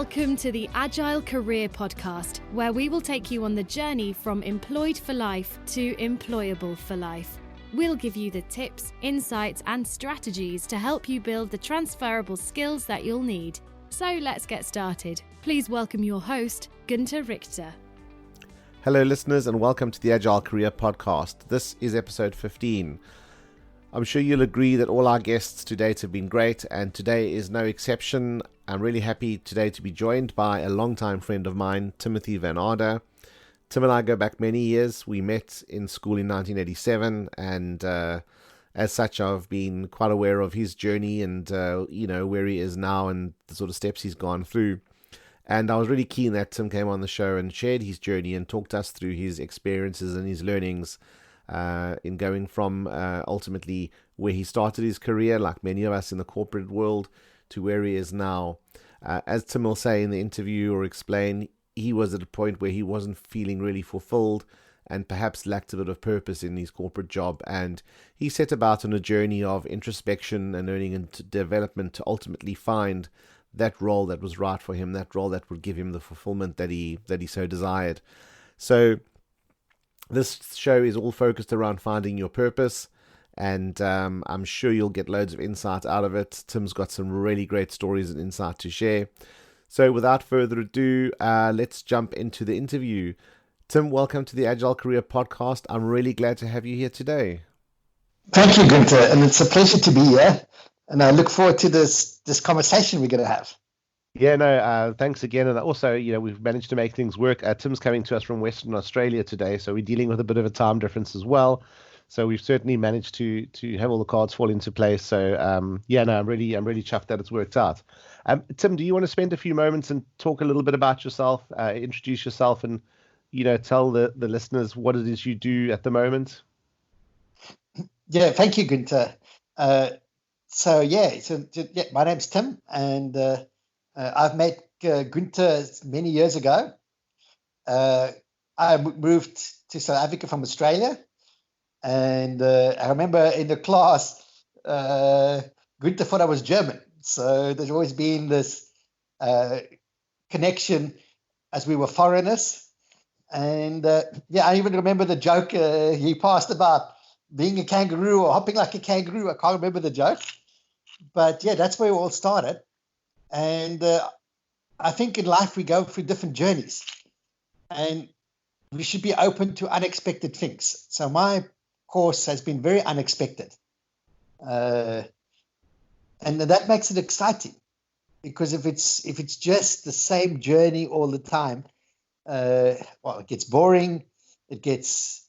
Welcome to the Agile Career Podcast, where we will take you on the journey from employed for life to employable for life. We'll give you the tips, insights, and strategies to help you build the transferable skills that you'll need. So let's get started. Please welcome your host, Günther Richter. Hello, listeners, and welcome to the Agile Career Podcast. This is episode 15. I'm sure you'll agree that all our guests to date have been great, and today is no exception. I'm really happy today to be joined by a longtime friend of mine, Tim van Aarde. Tim and I go back many years. We met in school in 1987, and as such, I've been quite aware of his journey and where he is now and the sort of steps he's gone through. And I was really keen that Tim came on the show and shared his journey and talked us through his experiences and his learnings in going from ultimately where he started his career, like many of us in the corporate world, to where he is now. As Tim will say in the interview or explain, he was at a point where he wasn't feeling really fulfilled and perhaps lacked a bit of purpose in his corporate job. And he set about on a journey of introspection and learning and development to ultimately find that role that was right for him, that role that would give him the fulfillment that he so desired. So this show is all focused around finding your purpose, and I'm sure you'll get loads of insight out of it. Tim's got some really great stories and insight to share. So without further ado, let's jump into the interview. Tim, welcome to the Agile Career Podcast. I'm really glad to have you here today. Thank you, Günther, and it's a pleasure to be here. And I look forward to this conversation we're going to have. Yeah, no, thanks again. And also, we've managed to make things work. Tim's coming to us from Western Australia today, so we're dealing with a bit of a time difference as well. So we've certainly managed to have all the cards fall into place. So I'm really chuffed that it's worked out. Tim, do you want to spend a few moments and talk a little bit about yourself, introduce yourself, and tell the listeners what it is you do at the moment? Yeah, thank you, Günther. My name's Tim, and I've met Günther many years ago. I moved to South Africa from Australia, and I remember in the class, Günther thought I was German. So there's always been this connection as we were foreigners. And I even remember the joke he passed about being a kangaroo or hopping like a kangaroo. I can't remember the joke. But yeah, that's where it all started. And I think in life we go through different journeys. And we should be open to unexpected things. So my course has been very unexpected. And that makes it exciting. Because if it's just the same journey all the time, it gets boring. It gets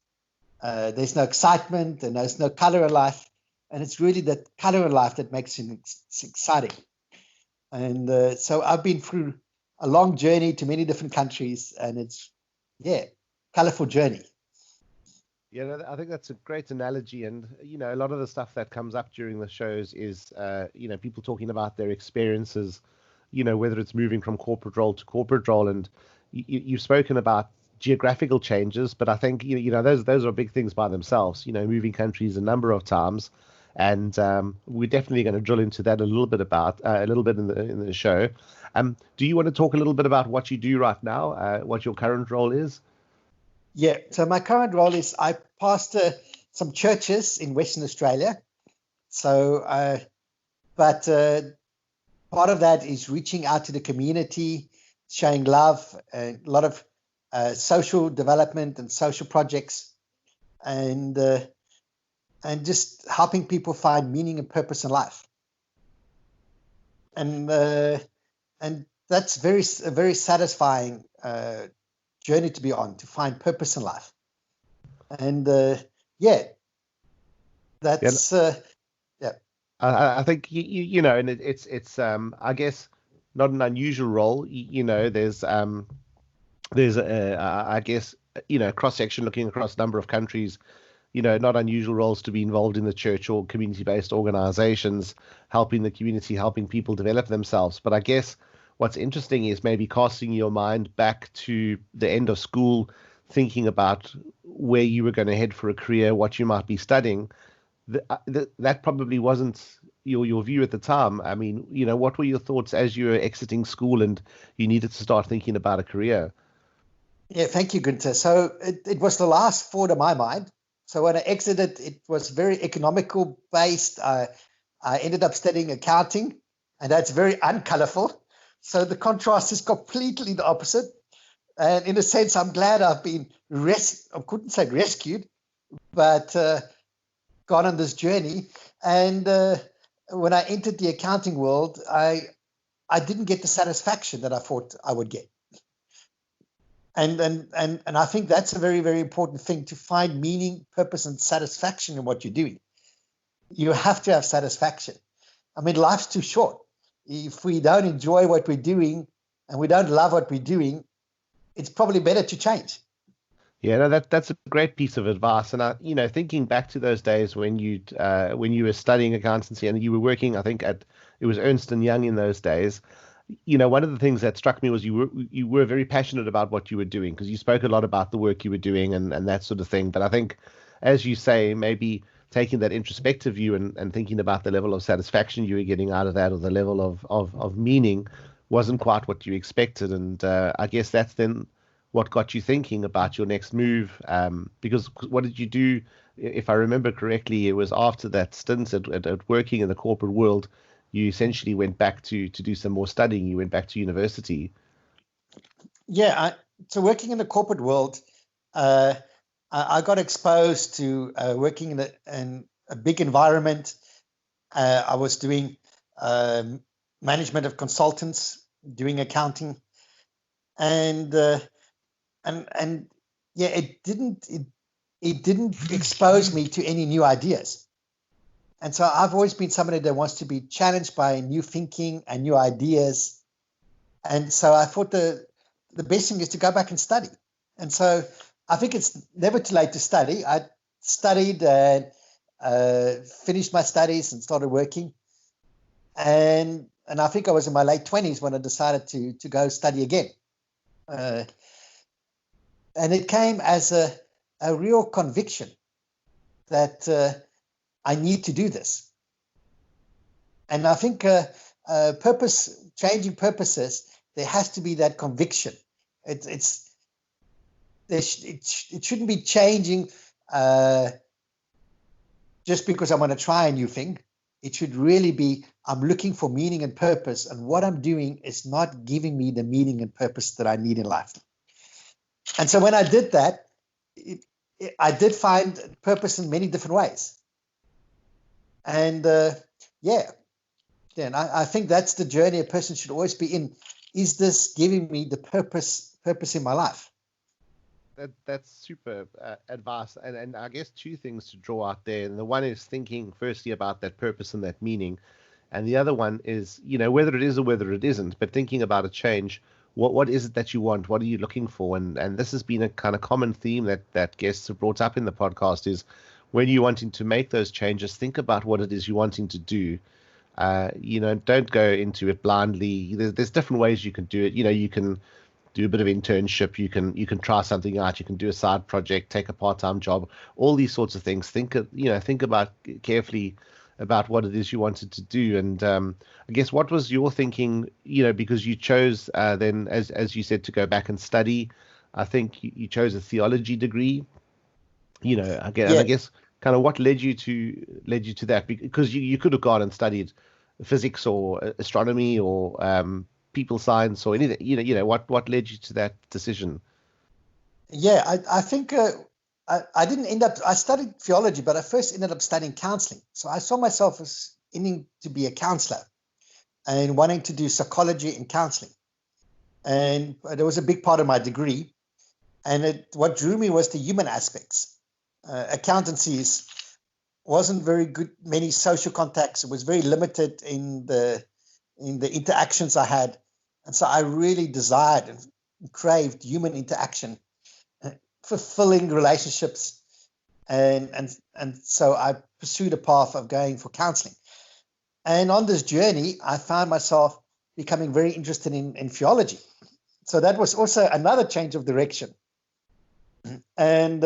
there's no excitement and there's no color in life. And it's really that color in life that makes it exciting. And so I've been through a long journey to many different countries, and it's, colorful journey. Yeah, I think that's a great analogy. And, a lot of the stuff that comes up during the shows is, people talking about their experiences, whether it's moving from corporate role to corporate role. And you've spoken about geographical changes, but I think, those are big things by themselves, moving countries a number of times. And we're definitely going to drill into that a little bit in the show. Do you want to talk a little bit about what you do right now, what your current role is? Yeah, so my current role is I pastor some churches in Western Australia. So, part of that is reaching out to the community, showing love, a lot of social development and social projects, and just helping people find meaning and purpose in life. And that's a very satisfying journey to be on, to find purpose in life. And that's I think and it's I guess not an unusual role. There's I guess cross section looking across a number of countries. Not unusual roles to be involved in the church or community-based organizations, helping the community, helping people develop themselves. But I guess what's interesting is maybe casting your mind back to the end of school, thinking about where you were going to head for a career, what you might be studying. That probably wasn't your view at the time. I mean, what were your thoughts as you were exiting school and you needed to start thinking about a career? Yeah, thank you, Gunther. So it was the last thought of my mind. So when I exited, it was very economical based. I ended up studying accounting, and that's very uncolorful. So the contrast is completely the opposite. And in a sense, I'm glad I've been I couldn't say rescued, but gone on this journey. And when I entered the accounting world, I didn't get the satisfaction that I thought I would get. And I think that's a very, very important thing, to find meaning, purpose, and satisfaction in what you're doing. You have to have satisfaction. I mean, life's too short. If we don't enjoy what we're doing and we don't love what we're doing, it's probably better to change. Yeah, no, that's a great piece of advice. And thinking back to those days when you were studying accountancy and you were working, I think it was Ernst and Young in those days. One of the things that struck me was you were very passionate about what you were doing, because you spoke a lot about the work you were doing and that sort of thing. But I think, as you say, maybe taking that introspective view and thinking about the level of satisfaction you were getting out of that, or the level of meaning, wasn't quite what you expected. And I guess that's then what got you thinking about your next move. Because what did you do? If I remember correctly, it was after that stint at working in the corporate world, you essentially went back to do some more studying. You went back to university. Yeah, so working in the corporate world, I got exposed to working in a big environment. I was doing management of consultants, doing accounting, and yeah, it didn't expose me to any new ideas. And so I've always been somebody that wants to be challenged by new thinking and new ideas. And so I thought the best thing is to go back and study. And so I think it's never too late to study. I studied and finished my studies and started working. And I think I was in my late 20s when I decided to go study again. And it came as a real conviction that I need to do this. And I think changing purposes, there has to be that conviction. It shouldn't be changing just because I want to try a new thing. It should really be, I'm looking for meaning and purpose, and what I'm doing is not giving me the meaning and purpose that I need in life. And so when I did that, I did find purpose in many different ways. And and I think that's the journey a person should always be in. Is this giving me the purpose in my life? That's super advice. And I guess two things to draw out there. And the one is thinking firstly about that purpose and that meaning. And the other one is, whether it is or whether it isn't, but thinking about a change. What is it that you want? What are you looking for? And this has been a kind of common theme that guests have brought up in the podcast, is when you're wanting to make those changes, think about what it is you're wanting to do. Don't go into it blindly. There's different ways you can do it. You can do a bit of internship. You can try something out. You can do a side project, take a part-time job, all these sorts of things. Think about carefully about what it is you wanted to do. And I guess, what was your thinking, because you chose then, as you said, to go back and study. I think you chose a theology degree. I guess kind of what led you to that, because you could have gone and studied physics or astronomy or people science or anything. What led you to that decision? Yeah, I think I didn't end up, I studied theology, but I first ended up studying counseling. So I saw myself as ending to be a counselor and wanting to do psychology and counseling. And it was a big part of my degree. And what drew me was the human aspects. Accountancy wasn't very good, many social contacts. It was very limited in the interactions I had. And so I really desired and craved human interaction, fulfilling relationships. And so I pursued a path of going for counseling. And on this journey, I found myself becoming very interested in theology. So that was also another change of direction. And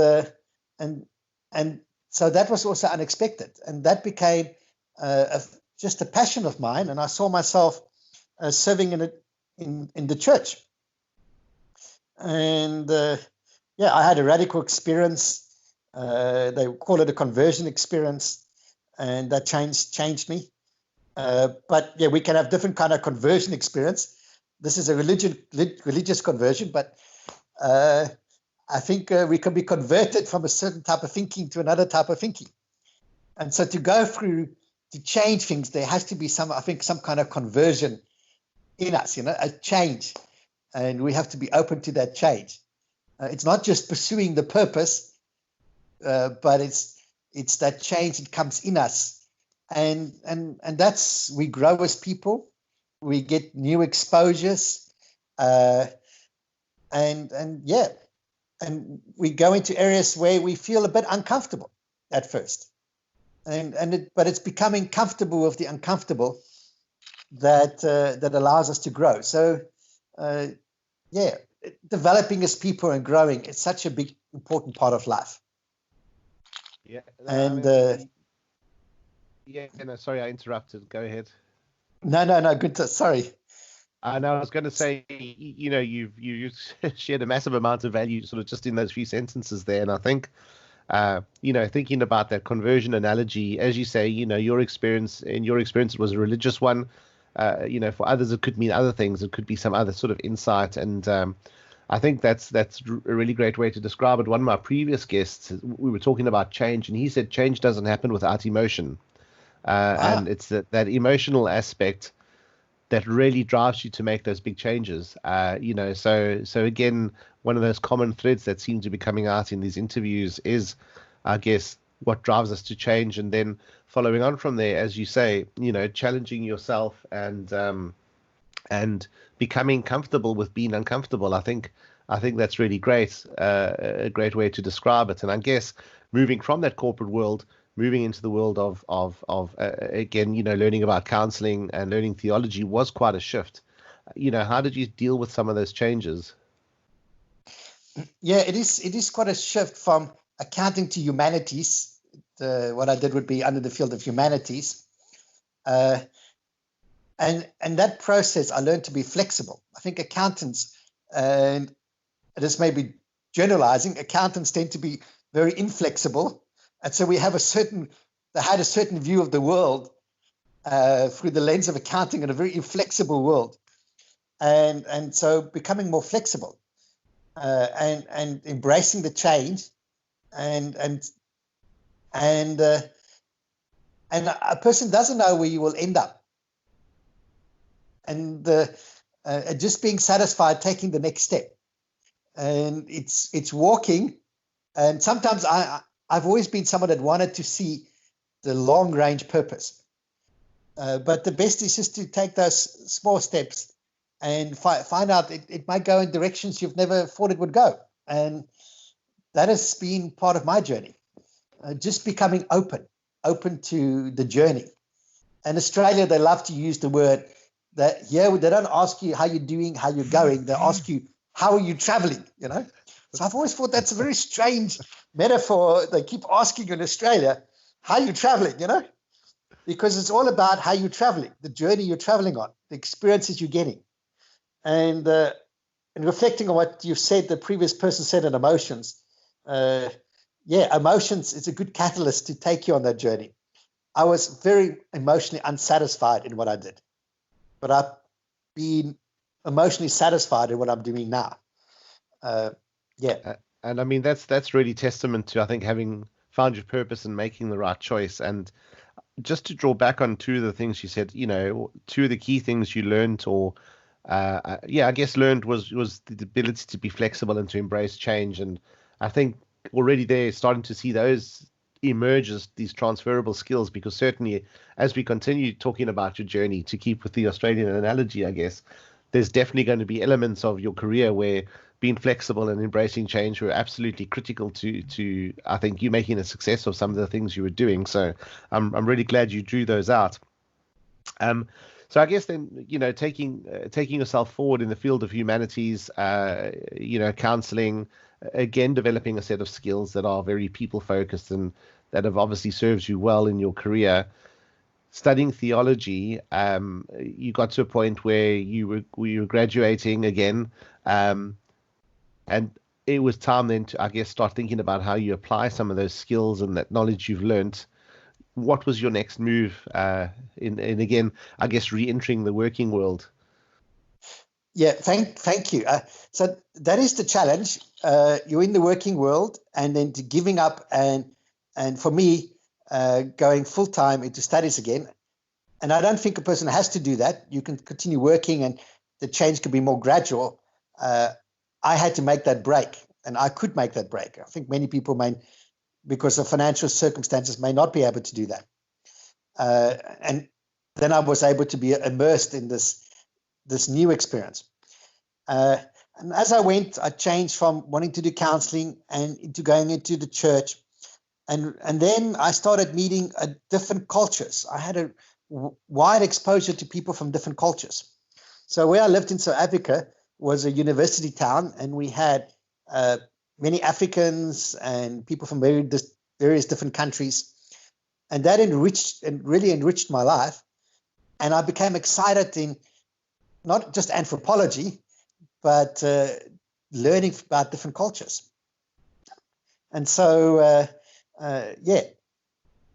so that was also unexpected. And that became just a passion of mine, and I saw myself serving in the church. And I had a radical experience. They call it a conversion experience, and that changed me. But yeah, we can have different kind of conversion experience. This is a religious conversion, but I think we can be converted from a certain type of thinking to another type of thinking. And so to change things, there has to be some kind of conversion in us, a change. And we have to be open to that change. It's not just pursuing the purpose, but it's that change that comes in us. And that's, we grow as people, we get new exposures, and we go into areas where we feel a bit uncomfortable at first. But it's becoming comfortable with the uncomfortable that allows us to grow. So, developing as people and growing, it's such a big, important part of life. Yeah. And sorry, I interrupted. Go ahead. No, good. Sorry. I was going to say, you shared a massive amount of value sort of just in those few sentences there. And I think, thinking about that conversion analogy, as you say, your experience it was a religious one. For others, it could mean other things. It could be some other sort of insight. And I think that's a really great way to describe it. One of my previous guests, we were talking about change, and he said change doesn't happen without emotion. And it's that emotional aspect that really drives you to make those big changes. So again, one of those common threads that seem to be coming out in these interviews is, I guess, what drives us to change. And then following on from there, as you say, challenging yourself and becoming comfortable with being uncomfortable. I think that's really great, a great way to describe it. And I guess moving from that corporate world, moving into the world of again, learning about counseling and learning theology was quite a shift. How did you deal with some of those changes? Yeah, it is quite a shift from accounting to humanities. What I did would be under the field of humanities. And that process, I learned to be flexible. I think accountants, and this may be generalizing, accountants tend to be very inflexible. And so they had a certain view of the world through the lens of accounting in a very inflexible world. And so becoming more flexible and embracing the change and a person doesn't know where you will end up. And just being satisfied, taking the next step. And it's walking. And sometimes I've always been someone that wanted to see the long range purpose. But the best is just to take those small steps and find out it might go in directions you've never thought it would go. And that has been part of my journey. Just becoming open to the journey. In Australia, they love to use the word that, they don't ask you how you're doing, how you're going. They ask you, how are you traveling, So I've always thought that's a very strange metaphor. They keep asking you in Australia, how are you traveling, Because it's all about how you're traveling, the journey you're traveling on, the experiences you're getting. And reflecting on what you've said, the previous person said in emotions, emotions is a good catalyst to take you on that journey. I was very emotionally unsatisfied in what I did, but I've been emotionally satisfied in what I'm doing now. And I mean, that's really testament to, I think, having found your purpose and making the right choice. And just to draw back on two of the things you said, two of the key things you learned I guess learned was the ability to be flexible and to embrace change. And I think already there starting to see those emerge as these transferable skills, because certainly as we continue talking about your journey, to keep with the Australian analogy, I guess, there's definitely going to be elements of your career where being flexible and embracing change were absolutely critical to I think you making a success of some of the things you were doing. So I'm really glad you drew those out. So I guess then, taking yourself forward in the field of humanities, counseling, again, developing a set of skills that are very people focused and that have obviously served you well in your career. studying theology, you got to a point where you were graduating again, and it was time then to, I guess, start thinking about how you apply some of those skills and that knowledge you've learnt. What was your next move in again, I guess, re-entering the working world? Yeah, thank you. So that is the challenge. You're in the working world, and then to giving up, and for me, going full time into studies again. And I don't think a person has to do that. You can continue working, and the change can be more gradual. I had to make that break, and I could make that break. I think many people may, because of financial circumstances, may not be able to do that. And then I was able to be immersed in this new experience. And as I went, I changed from wanting to do counseling and into going into the church. And then I started meeting different cultures. I had a wide exposure to people from different cultures. So where I lived in South Africa was a university town, and we had many Africans and people from various different countries. And that really enriched my life. And I became excited in not just anthropology, but learning about different cultures. And so,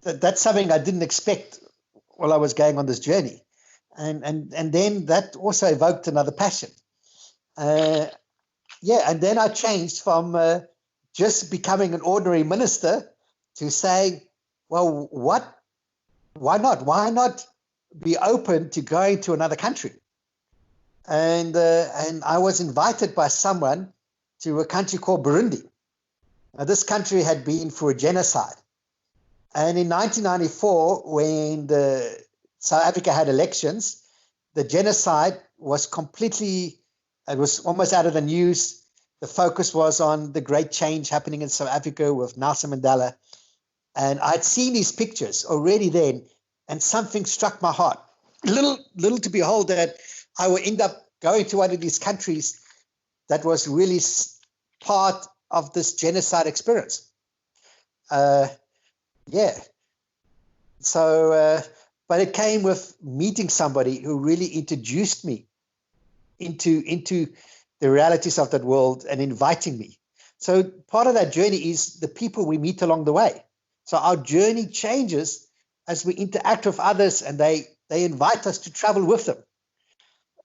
that's something I didn't expect while I was going on this journey. And then that also evoked another passion. And then I changed from just becoming an ordinary minister to say, well, why not? Why not be open to going to another country? And I was invited by someone to a country called Burundi. Now, this country had been for a genocide. And in 1994, when South Africa had elections, the genocide was it was almost out of the news. The focus was on the great change happening in South Africa with Nelson Mandela. And I'd seen these pictures already then, and something struck my heart. Little to behold that I would end up going to one of these countries that was really part of this genocide experience. So, but it came with meeting somebody who really introduced me into the realities of that world and inviting me. So part of that journey is the people we meet along the way. So our journey changes as we interact with others, and they invite us to travel with them.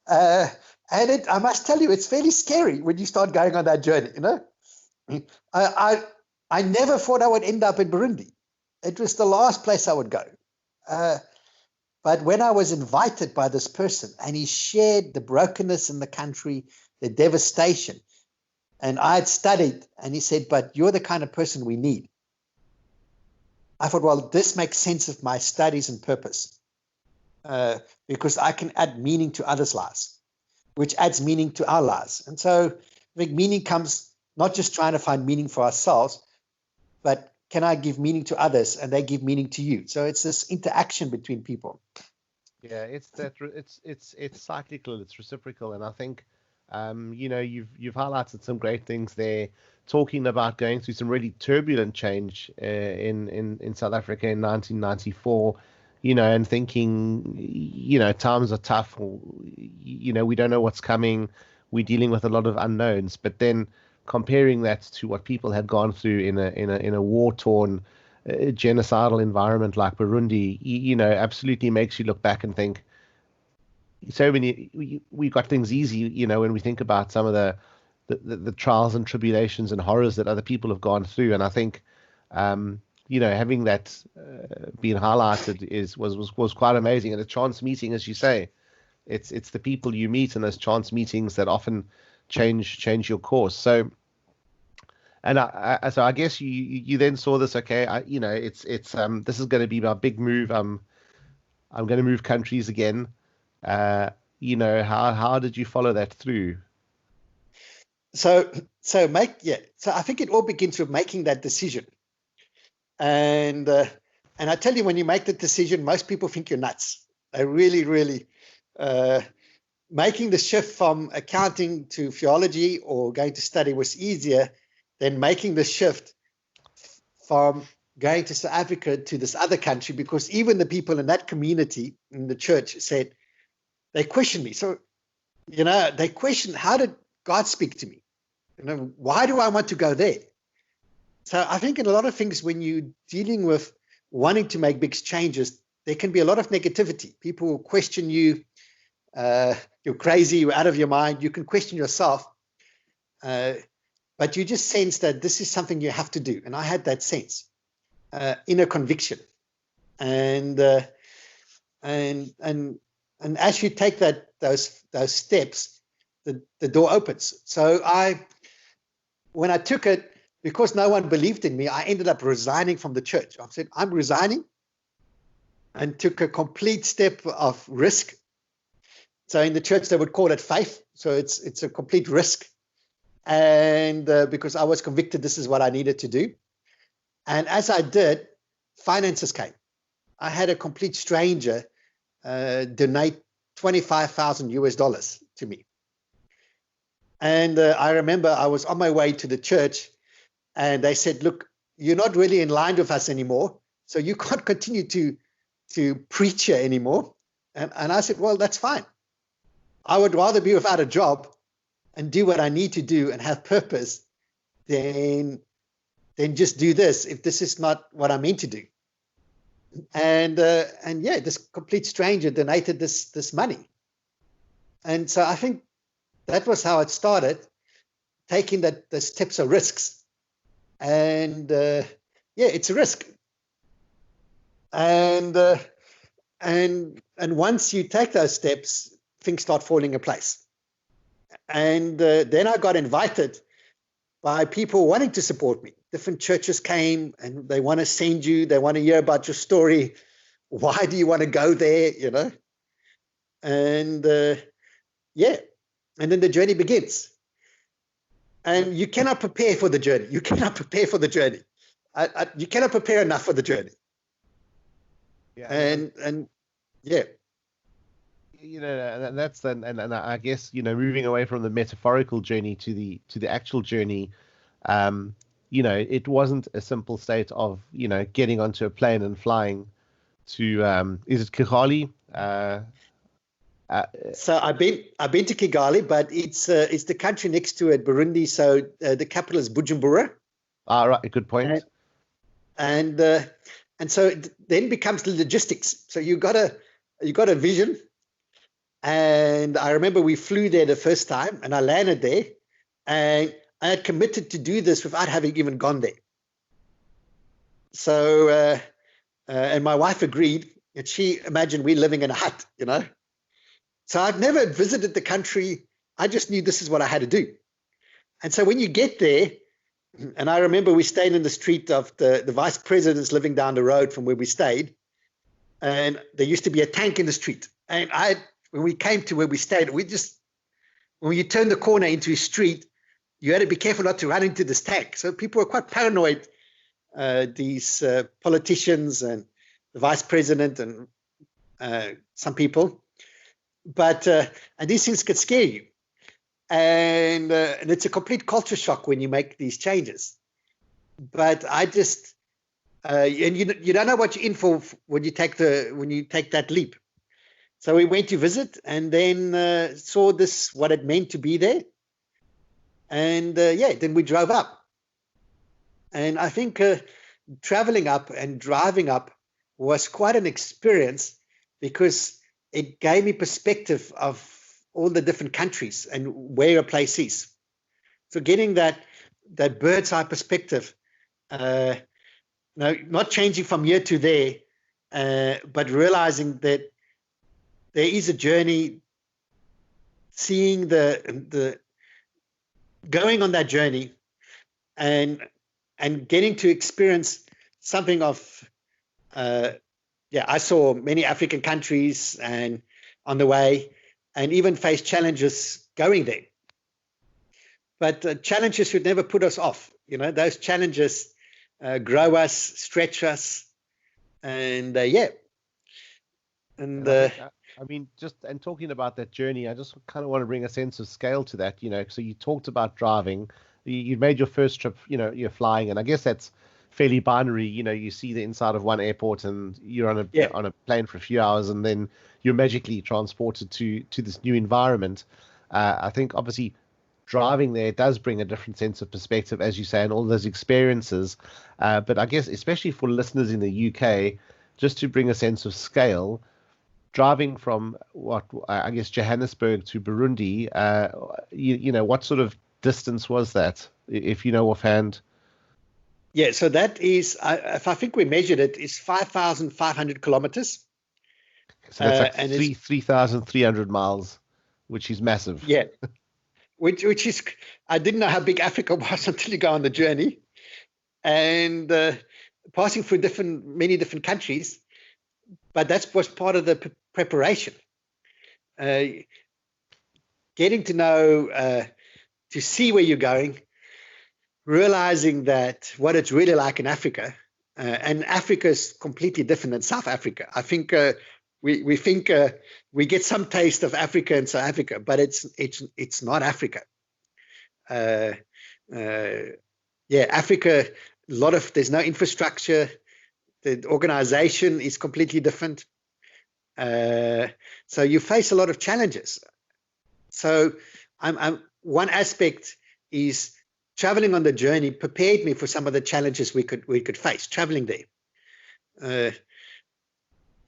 And I must tell you, it's fairly scary when you start going on that journey. You know, I never thought I would end up in Burundi. It was the last place I would go. But when I was invited by this person, and he shared the brokenness in the country, the devastation, and I had studied, and he said, but you're the kind of person we need. I thought, well, this makes sense of my studies and purpose, because I can add meaning to others' lives, which adds meaning to our lives. And so I think meaning comes not just trying to find meaning for ourselves, but can I give meaning to others and they give meaning to you? So it's this interaction between people. Yeah, it's cyclical, it's reciprocal, and I think you've highlighted some great things there, talking about going through some really turbulent change in South Africa in 1994, and thinking, times are tough, or, we don't know what's coming, we're dealing with a lot of unknowns, but then comparing that to what people had gone through in a war-torn, genocidal environment like Burundi, absolutely makes you look back and think, we got things easy, when we think about some of the trials and tribulations and horrors that other people have gone through. And I think, having that being highlighted was quite amazing. And a chance meeting, as you say, it's the people you meet in those chance meetings that often change your course. So, and I guess you then saw this. Okay, it's this is going to be my big move. I'm going to move countries again. How did you follow that through? So I think it all begins with making that decision. And I tell you, when you make the decision, most people think you're nuts. They really, really. Making the shift from accounting to theology or going to study was easier than making the shift from going to South Africa to this other country, because even the people in that community in the church said, they questioned me. So, they questioned, how did God speak to me? Why do I want to go there? So I think in a lot of things, when you're dealing with wanting to make big changes, there can be a lot of negativity. People will question you. You're crazy, you're out of your mind. You can question yourself. But you just sense that this is something you have to do. And I had that sense, inner conviction. And as you take those steps, the door opens. So when I took it, because no one believed in me, I ended up resigning from the church. I said, I'm resigning, and took a complete step of risk. So in the church, they would call it faith. So it's a complete risk. And because I was convicted, this is what I needed to do. And as I did, finances came. I had a complete stranger donate $25,000 to me. And I remember I was on my way to the church, and they said, look, you're not really in line with us anymore, so you can't continue to preach here anymore. And I said, well, that's fine. I would rather be without a job and do what I need to do and have purpose than just do this if this is not what I'm meant to do. And yeah, this complete stranger donated this money. And so I think that was how it started, taking the steps of risks. And yeah, it's a risk. And once you take those steps, things start falling in place. And then I got invited by people wanting to support me. Different churches came, and they want to send you, they want to hear about your story. Why do you want to go there, And yeah, and then the journey begins. And you cannot prepare for the journey. You cannot prepare for the journey. You cannot prepare enough for the journey. Yeah. And yeah. And that's and I guess moving away from the metaphorical journey to the actual journey, it wasn't a simple state of getting onto a plane and flying to is it Kigali? So I've been to Kigali, but it's the country next to it, Burundi. So the capital is Bujumbura. Right, good point. And so it then becomes the logistics. So you got a vision. And I remember we flew there the first time, and I landed there, and I had committed to do this without having even gone there. So, and my wife agreed, and she imagined we living in a hut, So I've never visited the country. I just knew this is what I had to do. And so when you get there, and I remember we stayed in the street of the vice president's living down the road from where we stayed, and there used to be a tank in the street. And when we came to where we stayed, when you turn the corner into a street, you had to be careful not to run into this tank. So people were quite paranoid, these politicians and the vice president and some people. But and these things could scare you. And it's a complete culture shock when you make these changes. But I just, and you don't know what you're in for when you take that leap. So we went to visit, and then saw what it meant to be there. And yeah, then we drove up. And I think traveling up and driving up was quite an experience, because it gave me perspective of all the different countries and where a place is. So getting that bird's eye perspective, not changing from here to there, but realizing that there is a journey, seeing the going on that journey, and getting to experience something of, I saw many African countries and on the way, and even face challenges going there. But challenges should never put us off. Those challenges grow us, stretch us, and yeah. And I mean, and talking about that journey, I just kind of want to bring a sense of scale to that. So you talked about driving. You made your first trip. You're flying, and I guess that's fairly binary. You see the inside of one airport and you're on a plane for a few hours, and then you're magically transported to this new environment. I think obviously driving there does bring a different sense of perspective, as you say, and all those experiences. But I guess especially for listeners in the UK, just to bring a sense of scale, driving from I guess Johannesburg to Burundi, what sort of distance was that, if you know offhand? Yeah, so that is, if I think we measured it, is 5,500 kilometers. So that's like 3,300 miles, which is massive. Yeah, which is, I didn't know how big Africa was until you go on the journey, and passing through many different countries. But that was part of the preparation. Getting to know, to see where you're going, realizing that what it's really like in Africa, and Africa is completely different than South Africa. I think we think we get some taste of Africa in South Africa, but it's not Africa. Africa, there's no infrastructure. The organization is completely different. So you face a lot of challenges. So one aspect is traveling on the journey prepared me for some of the challenges we could face traveling there.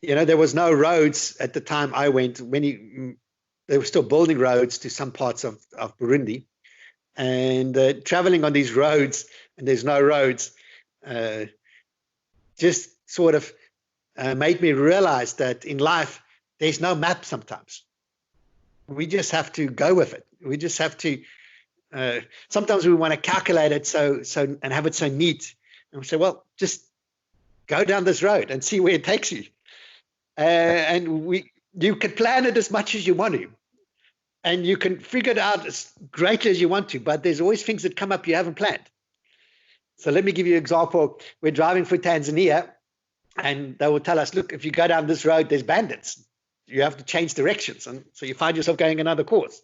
There was no roads at the time I went. They were still building roads to some parts of Burundi, and traveling on these roads, and there's no roads, just sort of made me realize that in life there's no map. Sometimes we just have to go with it. We just have to. Sometimes we want to calculate it so and have it so neat, and we say, well, just go down this road and see where it takes you. And you can plan it as much as you want to, and you can figure it out as greatly as you want to, but there's always things that come up you haven't planned. So let me give you an example. We're driving through Tanzania, and they will tell us, look, if you go down this road, there's bandits. You have to change directions. And so you find yourself going another course.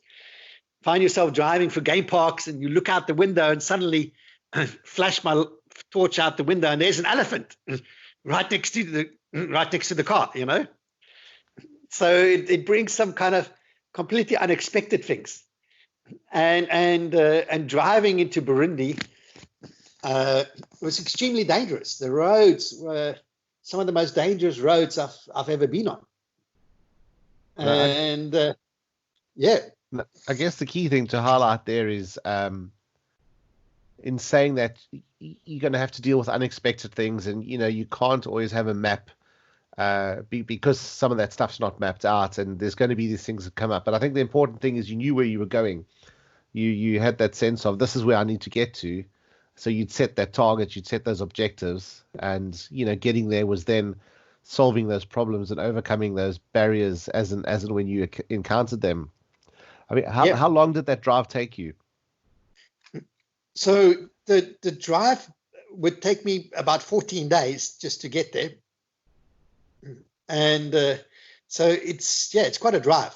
Find yourself driving for game parks, and you look out the window and suddenly flash my torch out the window, and there's an elephant right next to the car, So it brings some kind of completely unexpected things. And driving into Burundi was extremely dangerous. The roads were some of the most dangerous roads I've ever been on. And I guess the key thing to highlight there is in saying that you're going to have to deal with unexpected things, and you can't always have a map because some of that stuff's not mapped out, and there's going to be these things that come up. But I think the important thing is you knew where you were going. You had that sense of, this is where I need to get to. So you'd set that target, you'd set those objectives, and getting there was then solving those problems and overcoming those barriers as and when you encountered them. I mean, how long did that drive take you? So the drive would take me about 14 days just to get there. And so it's quite a drive.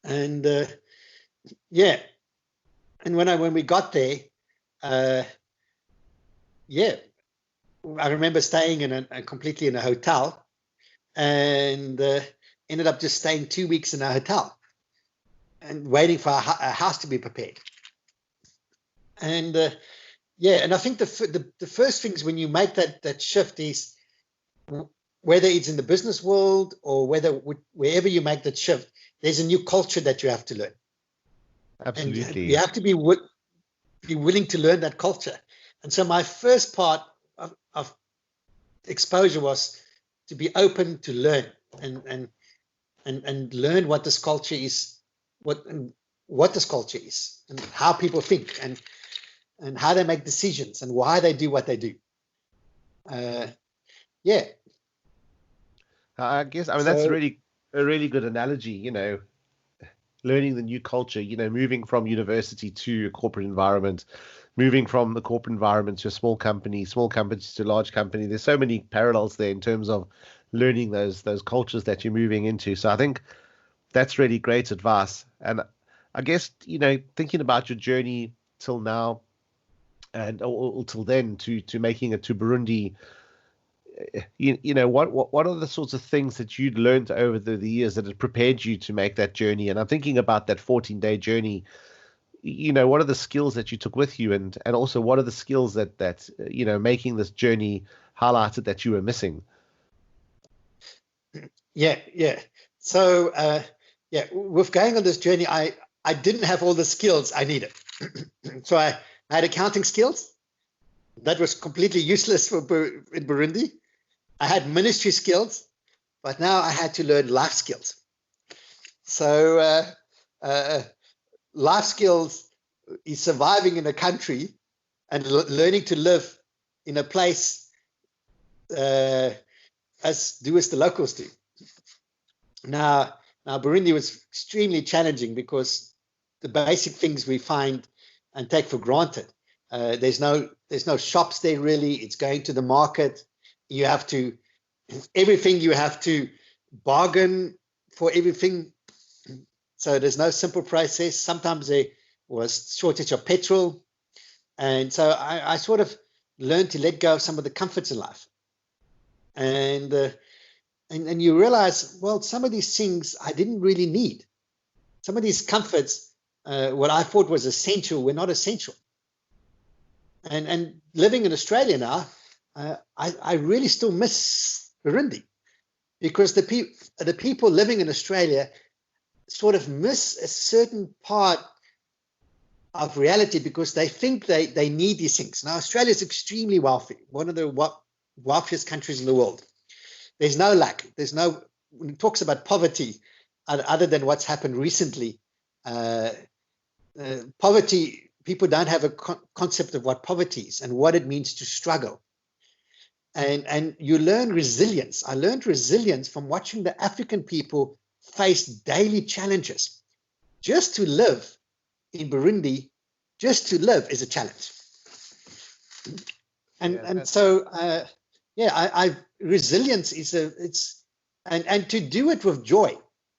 And and when we got there, I remember staying completely in a hotel, and ended up just staying 2 weeks in a hotel and waiting for a house to be prepared. And and I think the first things when you make that shift is, whether it's in the business world or wherever you make that shift, there's a new culture that you have to learn. Absolutely. And you have to be willing to learn that culture. And so my first part of exposure was to be open to learn and learn what this culture is, what this culture is, and how people think, and how they make decisions, and why they do what they do. I guess, that's a really good analogy, learning the new culture, moving from university to a corporate environment, moving from the corporate environment to a small companies to a large company. There's so many parallels there in terms of learning those cultures that you're moving into. So I think that's really great advice. And I guess, thinking about your journey till now, and until then to making it to Burundi. What are the sorts of things that you'd learned over the years that had prepared you to make that journey? And I'm thinking about that 14-day journey. What are the skills that you took with you, and also what are the skills that making this journey highlighted that you were missing? Yeah. So with going on this journey, I didn't have all the skills I needed. So I had accounting skills. That was completely useless in Burundi. I had ministry skills, but now I had to learn life skills. So life skills is surviving in a country and learning to live in a place as the locals do. Now Burundi was extremely challenging because the basic things we find and take for granted. There's no shops there really. It's going to the market. You have to bargain for everything. So there's no simple process. Sometimes there was shortage of petrol. And so I sort of learned to let go of some of the comforts in life. And you realize, well, some of these things I didn't really need. Some of these comforts, what I thought was essential, were not essential. And living in Australia now, I really still miss Burundi, because the people living in Australia sort of miss a certain part of reality because they think they need these things. Now, Australia is extremely wealthy, one of the wealthiest countries in the world. There's no lack. When it talks about poverty, other than what's happened recently, poverty, people don't have a concept of what poverty is and what it means to struggle. And you learn resilience. I learned resilience from watching the African people face daily challenges. Just to live in Burundi, just to live is a challenge. Resilience is and to do it with joy,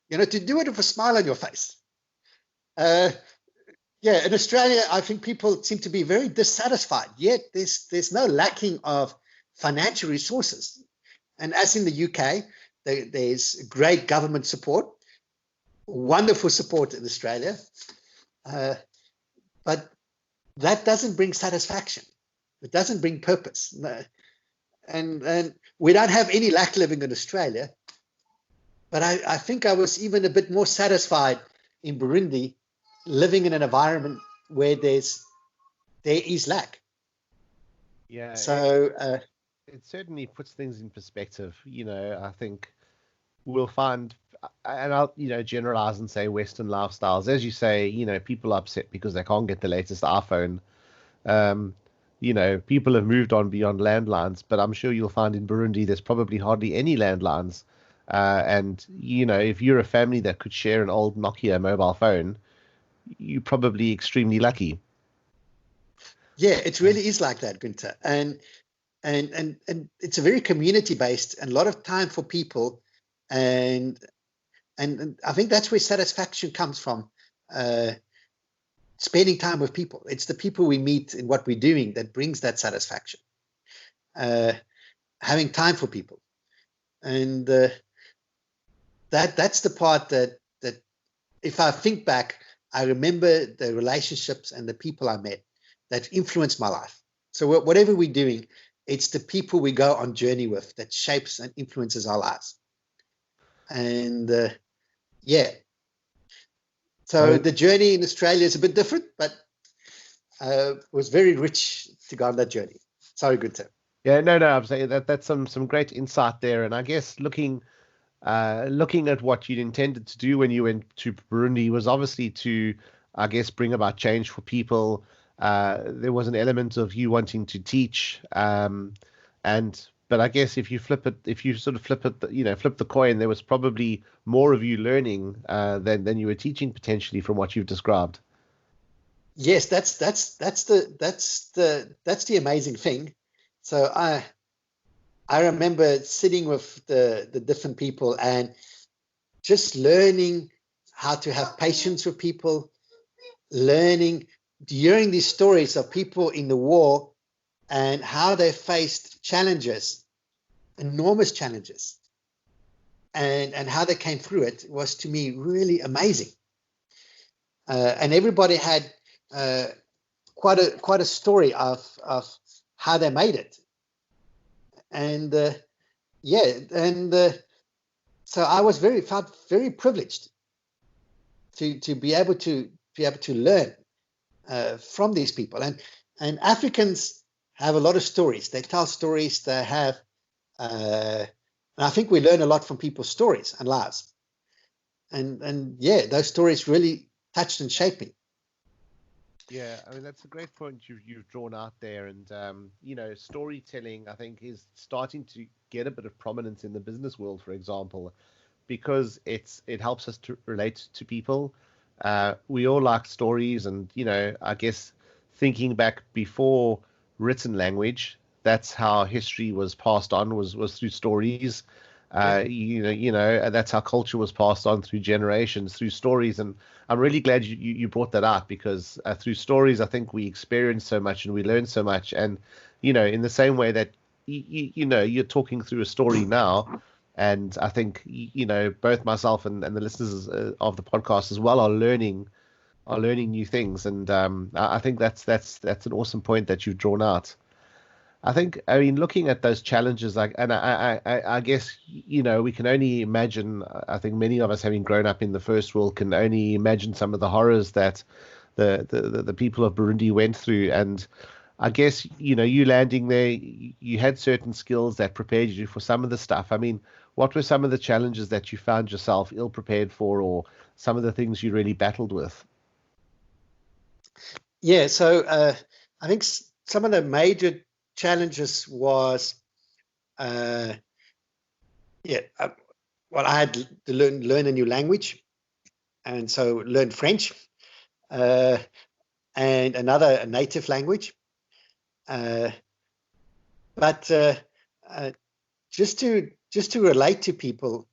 to do it with a smile on your face. In Australia, I think people seem to be very dissatisfied, yet there's no lacking of financial resources. And as in the UK, there's great government support, wonderful support in Australia, but that doesn't bring satisfaction. It doesn't bring purpose. No. And we don't have any lack living in Australia, but I think I was even a bit more satisfied in Burundi, living in an environment where there is lack. Yeah. So it certainly puts things in perspective. I think we'll find, and I'll generalize and say Western lifestyles, as you say, people are upset because they can't get the latest iPhone. People have moved on beyond landlines, but I'm sure you'll find in Burundi there's probably hardly any landlines. And if you're a family that could share an old Nokia mobile phone, you're probably extremely lucky. Yeah, it really is like that, Günther. And it's a very community based and a lot of time for people. And I think that's where satisfaction comes from. Spending time with people. It's the people we meet in what we're doing that brings that satisfaction. Having time for people. And that's the part that if I think back, I remember the relationships and the people I met that influenced my life. So whatever we're doing, it's the people we go on journey with that shapes and influences our lives. And so the journey in Australia is a bit different, but was very rich to go on that journey. Sorry, Günther. Yeah, no, I'm saying that's some great insight there. And I guess looking at what you'd intended to do when you went to Burundi was obviously to, I guess, bring about change for people. There was an element of you wanting to teach, but I guess if you flip the coin, there was probably more of you learning than you were teaching potentially from what you've described. Yes, that's the amazing thing. So I remember sitting with the different people and just learning how to have patience with people, learning hearing these stories of people in the war and how they faced challenges, enormous challenges, and how they came through it was to me really amazing. And everybody had quite a story of how they made it. And so I was felt very privileged to be able to learn from these people. And Africans have a lot of stories. They tell stories. They have, and I think we learn a lot from people's stories and lives. And yeah, those stories really touched and shaped me. Yeah, I mean, that's a great point you've drawn out there. And, storytelling, I think, is starting to get a bit of prominence in the business world, for example, because it helps us to relate to people. We all like stories. And, I guess thinking back before written language, that's how history was passed on, was through stories. And that's how culture was passed on through generations, through stories. And I'm really glad you brought that up, because through stories, I think we experience so much and we learn so much. And, in the same way that, you're talking through a story now, and I think, both myself and the listeners of the podcast as well are learning new things. And I think that's an awesome point that you've drawn out. I mean, looking at those challenges, I guess, we can only imagine. I think many of us, having grown up in the first world, can only imagine some of the horrors that the people of Burundi went through. And I guess, you landing there, you had certain skills that prepared you for some of the stuff. I mean, what were some of the challenges that you found yourself ill prepared for, or some of the things you really battled with? Yeah, so I think some of the major challenges was, I had to learn a new language, and so learned French, and a native language, but just to relate to people,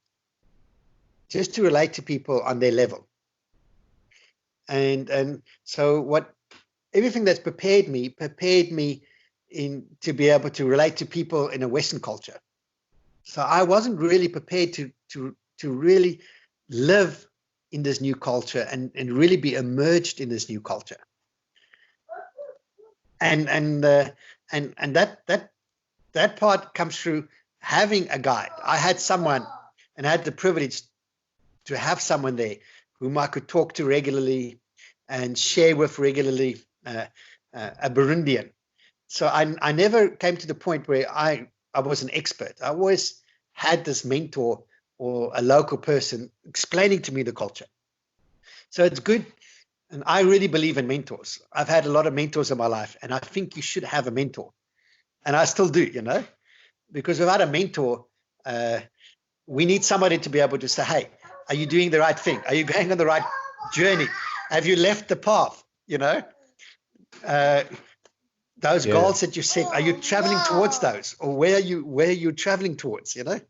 on their level, and so everything that's prepared me to be able to relate to people in a Western culture. So I wasn't really prepared to really live in this new culture and really be immersed in this new culture. And that part comes through having a guide. I had someone, and I had the privilege to have someone there whom I could talk to regularly and share with regularly, a Burundian. So I never came to the point where I was an expert. I always had this mentor or a local person explaining to me the culture. So it's good. And I really believe in mentors. I've had a lot of mentors in my life, and I think you should have a mentor. And I still do, because without a mentor, we need somebody to be able to say, hey, are you doing the right thing? Are you going on the right journey? Have you left the path? Those goals that you set, are you traveling towards those, or where are you traveling towards? That's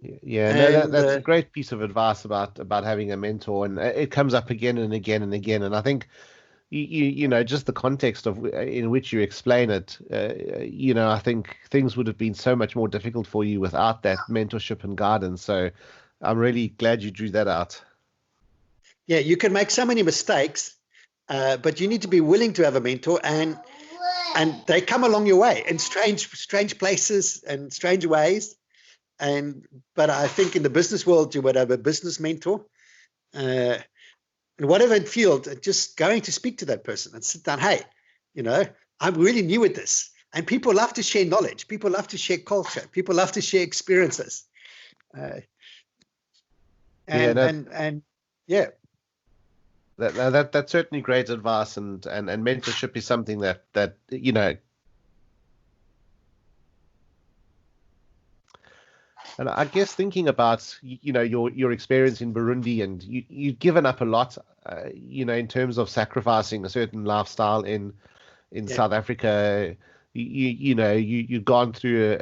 a great piece of advice about having a mentor, and it comes up again and again and again. And I think just the context in which you explain it, I think things would have been so much more difficult for you without that mentorship and guidance. So I'm really glad you drew that out. Yeah, you can make so many mistakes, but you need to be willing to have a mentor, and they come along your way in strange places and strange ways. But I think in the business world, you would have a business mentor, in whatever field, just going to speak to that person and sit down. Hey, I'm really new at this, and people love to share knowledge. People love to share culture. People love to share experiences. That's certainly great advice, and mentorship is something that And I guess thinking about your experience in Burundi, and you've given up a lot, in terms of sacrificing a certain lifestyle in South Africa. You've gone through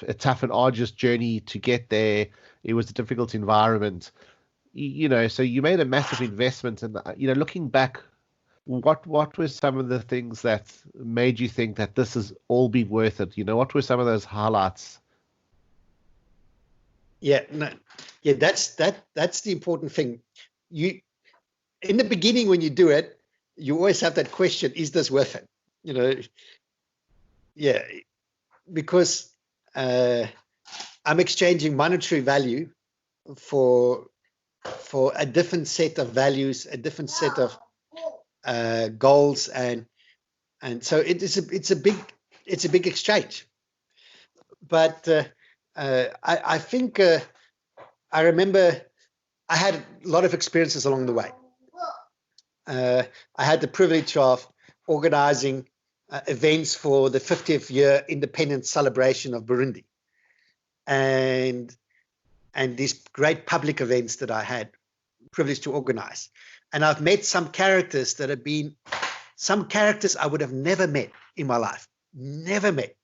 a tough and arduous journey to get there. It was a difficult environment. So you made a massive investment, and looking back, what were some of the things that made you think that this has all been worth it? What were some of those highlights? Yeah, no, yeah, that's the important thing. In the beginning, when you do it, you always have that question: is this worth it? Yeah, because I'm exchanging monetary value for a different set of values, a different set of goals, and so it's a big exchange. But I think I remember I had a lot of experiences along the way. I had the privilege of organizing events for the 50th year independence celebration of Burundi, and these great public events that I had privilege to organize. And I've met some characters that have been some characters I would have never met in my life, never met.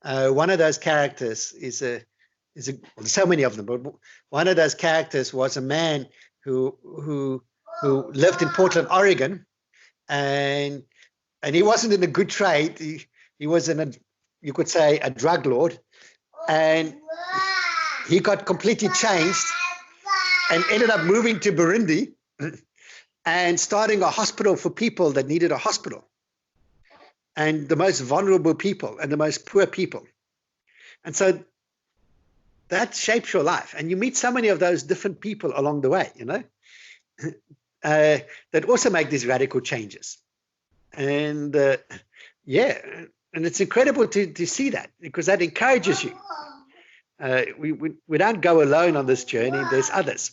One of those characters is so many of them, but one of those characters was a man who lived in Portland, Oregon, and he wasn't in a good trade. He was you could say, a drug lord, and he got completely changed and ended up moving to Burundi and starting a hospital for people that needed a hospital, and the most vulnerable people and the most poor people. And so that shapes your life. And you meet so many of those different people along the way, that also make these radical changes. And and it's incredible to see that, because that encourages you. We don't go alone on this journey. There's others.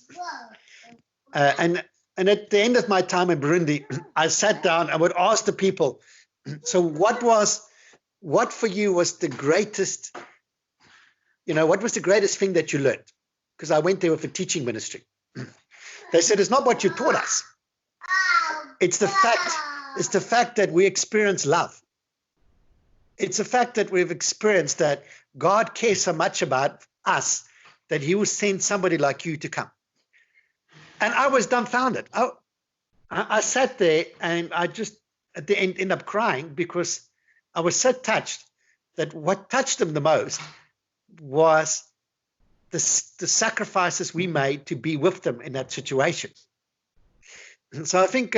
And at the end of my time in Burundi, I sat down and would ask the people, so what for you was the greatest, what was the greatest thing that you learned? Because I went there with a teaching ministry. They said, it's not what you taught us. It's the fact that we experience love. It's the fact that we've experienced that God cares so much about us that he will send somebody like you to come. And I was dumbfounded. I sat there and I just at the end ended up crying, because I was so touched that what touched them the most was the sacrifices we made to be with them in that situation. And so I think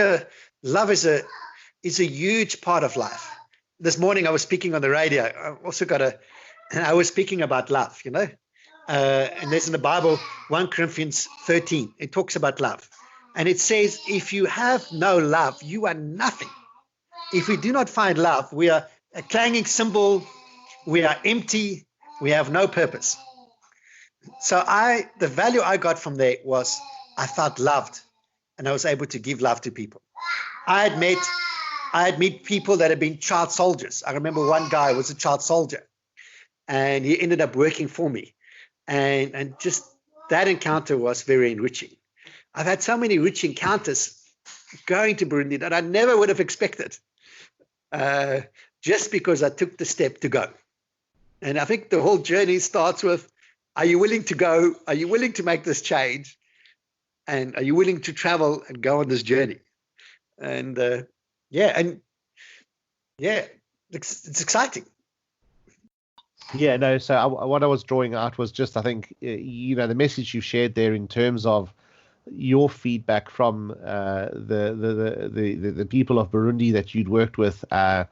love is a huge part of life. This morning I was speaking on the radio. I was speaking about love, and there's in the Bible, 1 Corinthians 13, it talks about love. And it says, if you have no love, you are nothing. If we do not find love, we are a clanging cymbal, we are empty, we have no purpose. So the value I got from there was I felt loved, and I was able to give love to people. I had met people that had been child soldiers. I remember one guy was a child soldier, and he ended up working for me. And just that encounter was very enriching. I've had so many rich encounters going to Burundi that I never would have expected, just because I took the step to go. And I think the whole journey starts with, are you willing to go? Are you willing to make this change? And are you willing to travel and go on this journey? And it's exciting. Yeah, no. So what I was drawing out was just, I think, the message you shared there in terms of your feedback from the people of Burundi that you'd worked with, and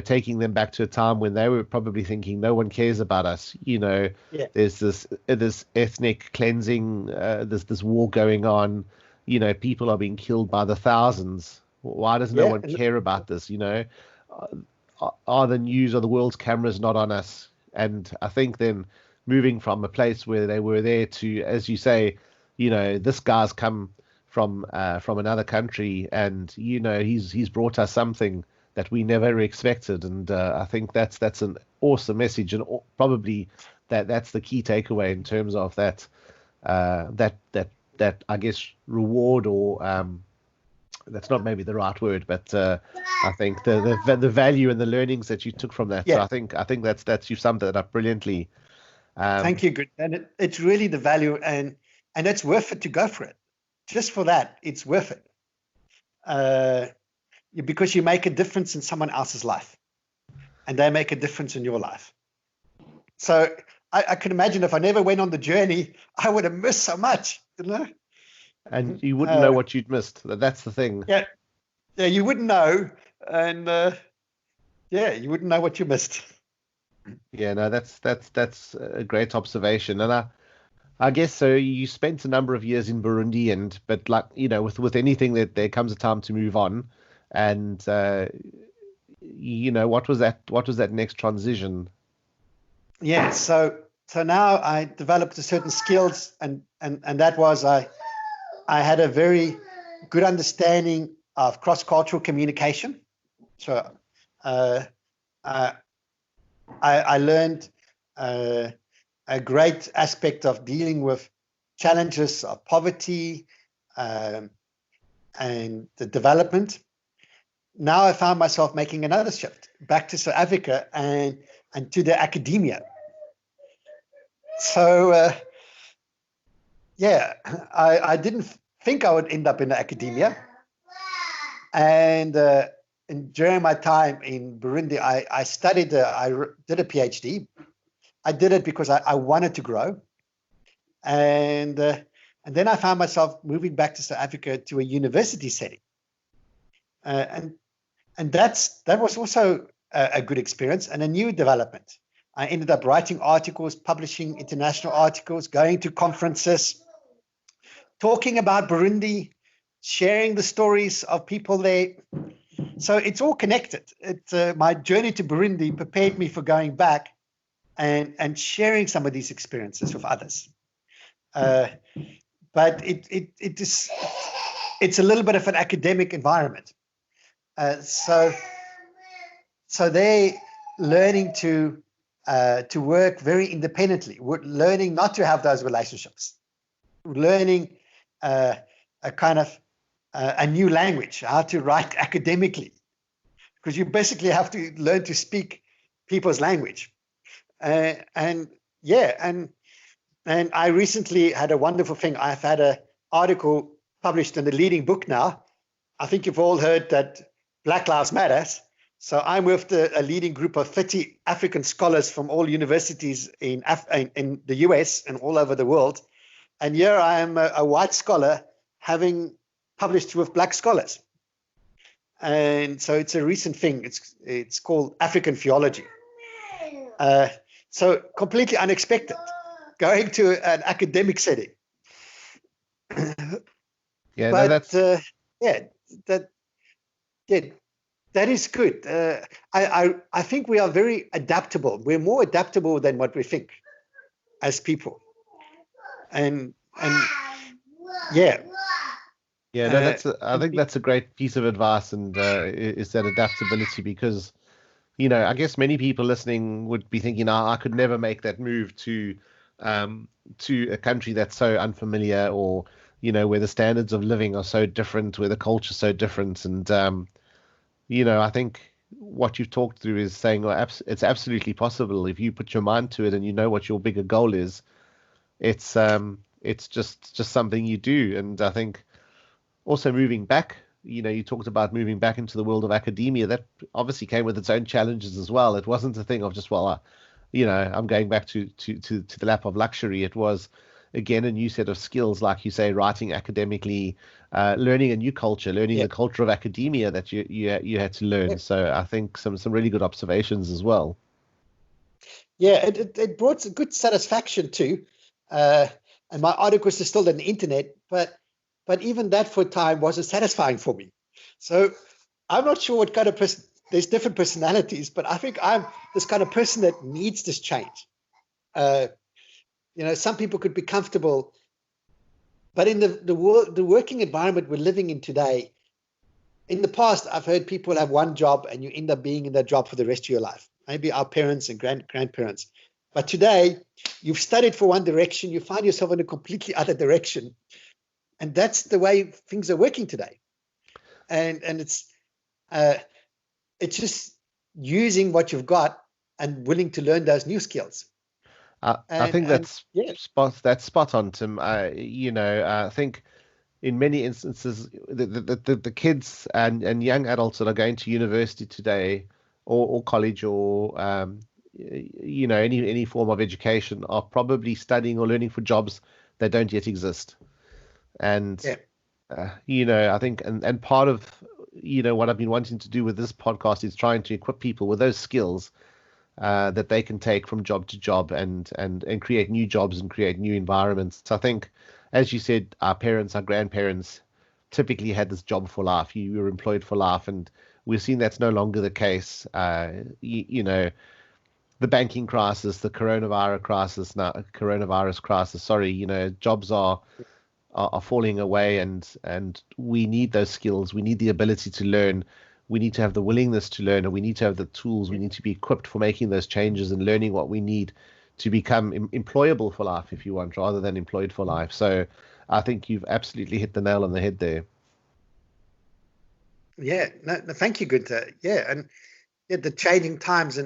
taking them back to a time when they were probably thinking no one cares about us. There's this ethnic cleansing, this war going on. People are being killed by the thousands. Why does no one care about this? Are the news or the world's cameras not on us? And I think then moving from a place where they were there to, as you say, this guy's come from another country, and he's brought us something that we never expected. And I think that's an awesome message, and probably that's the key takeaway in terms of that I guess reward, or that's not maybe the right word, but I think the value and the learnings that you took from that. Yeah. So I think that's you've summed that up brilliantly. Thank you, good. And it's really the value, and it's worth it to go for it. Just for that, it's worth it. because you make a difference in someone else's life, and they make a difference in your life. So I can imagine if I never went on the journey, I would have missed so much, you know. And you wouldn't know what you'd missed. That's the thing. Yeah, you wouldn't know, and you wouldn't know what you missed. Yeah, no, that's a great observation. And I guess so. You spent a number of years in Burundi, but like, you know, with anything, that there comes a time to move on. And you know, what was that next transition? Yeah, so now I developed a certain skills, and that was I had a very good understanding of cross-cultural communication. So I learned a great aspect of dealing with challenges of poverty and the development. Now I found myself making another shift back to South Africa and to the academia. So I didn't think I would end up in the academia. And during my time in Burundi, I studied, I did a PhD. I did it because I wanted to grow. And then I found myself moving back to South Africa to a university setting. And that was also a good experience and a new development. I ended up writing articles, publishing international articles, going to conferences, talking about Burundi, sharing the stories of people there. So it's all connected. My journey to Burundi prepared me for going back and sharing some of these experiences with others. But it's a little bit of an academic environment. So they're learning to work very independently, learning not to have those relationships, learning a kind of a new language, how to write academically, because you basically have to learn to speak people's language. And I recently had a wonderful thing. I've had an article published in the leading book now. I think you've all heard that Black Lives Matter. So I'm with a leading group of 30 African scholars from all universities in the US and all over the world. And here I am, a white scholar, having published with black scholars. And so it's a recent thing. It's called African theology. So completely unexpected, going to an academic setting. Yeah, but that is good. I think we are very adaptable. We're more adaptable than what we think as people. And yeah. Yeah, no, I think that's a great piece of advice, and is that adaptability, because, you know, I guess many people listening would be thinking, I could never make that move to a country that's so unfamiliar, or, you know, where the standards of living are so different, where the culture is so different. And, you know, I think what you've talked through is saying, well, it's absolutely possible if you put your mind to it and you know what your bigger goal is. It's just something you do. And I think also moving back, you know, you talked about moving back into the world of academia. That obviously came with its own challenges as well. It wasn't a thing of just, you know, I'm going back to the lap of luxury. It was, again, a new set of skills, like you say, writing academically, learning a new culture, learning the culture of academia that you had to learn. So I think some really good observations as well. Yeah, it brought a good satisfaction too. And my articles are still on the internet, but even that for a time wasn't satisfying for me. So I'm not sure what kind of person. There's different personalities, but I think I'm this kind of person that needs this change. You know, some people could be comfortable, but in the working environment we're living in today, in the past, I've heard people have one job and you end up being in that job for the rest of your life. Maybe our parents and grandparents. But today, you've studied for one direction, you find yourself in a completely other direction. And that's the way things are working today. And it's just using what you've got and willing to learn those new skills. I think that's spot on, Tim. You know, I think in many instances, the kids and young adults that are going to university today, or college, or any form of education, are probably studying or learning for jobs that don't yet exist. And Yeah. I think, and part of what I've been wanting to do with this podcast is trying to equip people with those skills that they can take from job to job and create new jobs and create new environments. So I think, as you said, our parents, our grandparents typically had this job for life. You were employed for life, and we've seen that's no longer the case. The banking crisis, the coronavirus crisis. Sorry, jobs are falling away, and we need those skills. We need the ability to learn. We need to have the willingness to learn, and we need to have the tools. We need to be equipped for making those changes and learning what we need to become employable for life, if you want, rather than employed for life. So I think you've absolutely hit the nail on the head there. Yeah, no, thank you, Gunther. Yeah, and the changing times,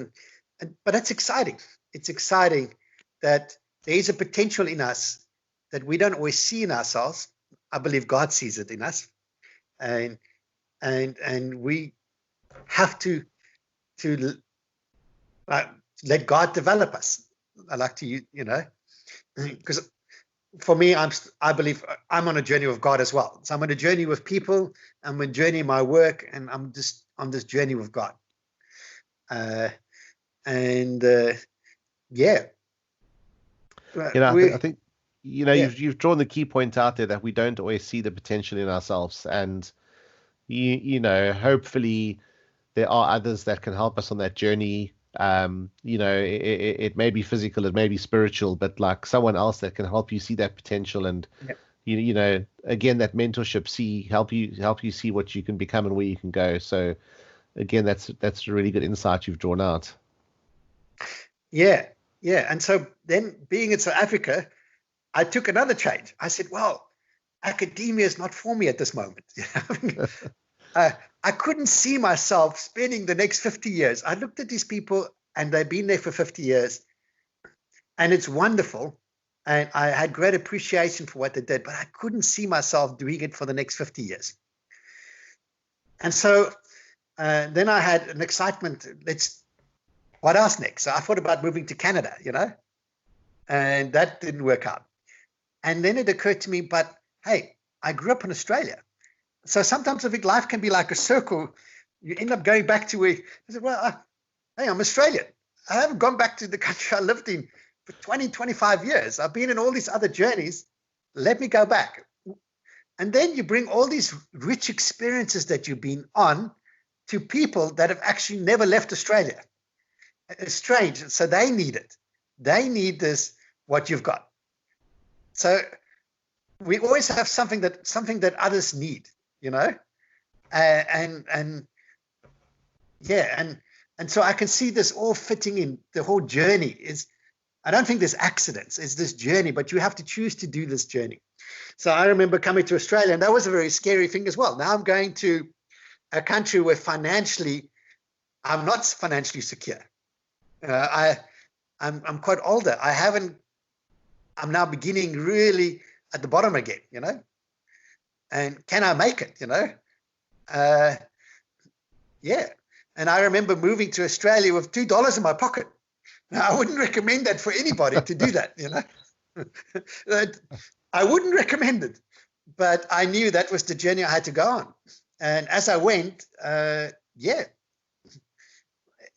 but it's exciting. It's exciting that there is a potential in us that we don't always see in ourselves. I believe God sees it in us, and we have to let God develop us. I like to, because for me, I believe I'm on a journey with God as well. So I'm on a journey with people. I'm on a journey in my work, and I'm just on this journey with God. Yeah. I think you've drawn the key point out there that we don't always see the potential in ourselves, and hopefully there are others that can help us on that journey. It may be physical, it may be spiritual, but like someone else that can help you see that potential, and again, that mentorship, help you see what you can become and where you can go. So again, that's a really good insight you've drawn out. Yeah. And so then, being in South Africa, I took another change. I said, well, academia is not for me at this moment. I couldn't see myself spending the next 50 years. I looked at these people, and they've been there for 50 years, and it's wonderful. And I had great appreciation for what they did, but I couldn't see myself doing it for the next 50 years. And so then I had an excitement. What else next? So I thought about moving to Canada, and that didn't work out. And then it occurred to me, but hey, I grew up in Australia. So sometimes I think life can be like a circle. You end up going back to where I said, well, hey, I'm Australian. I haven't gone back to the country I lived in for 20, 25 years. I've been in all these other journeys. Let me go back. And then you bring all these rich experiences that you've been on to people that have actually never left Australia. It's strange. So they need it. They need what you've got. So we always have something that others need, and so I can see this all fitting in. The whole journey I don't think there's accidents. It's this journey, but you have to choose to do this journey. So I remember coming to Australia, and that was a very scary thing as well. Now I'm going to a country where I'm not financially secure. I'm quite older. I'm now beginning really at the bottom again, and can I make it, yeah. And I remember moving to Australia with $2 in my pocket. Now, I wouldn't recommend that for anybody to do that, I wouldn't recommend it, but I knew that was the journey I had to go on. And as I went,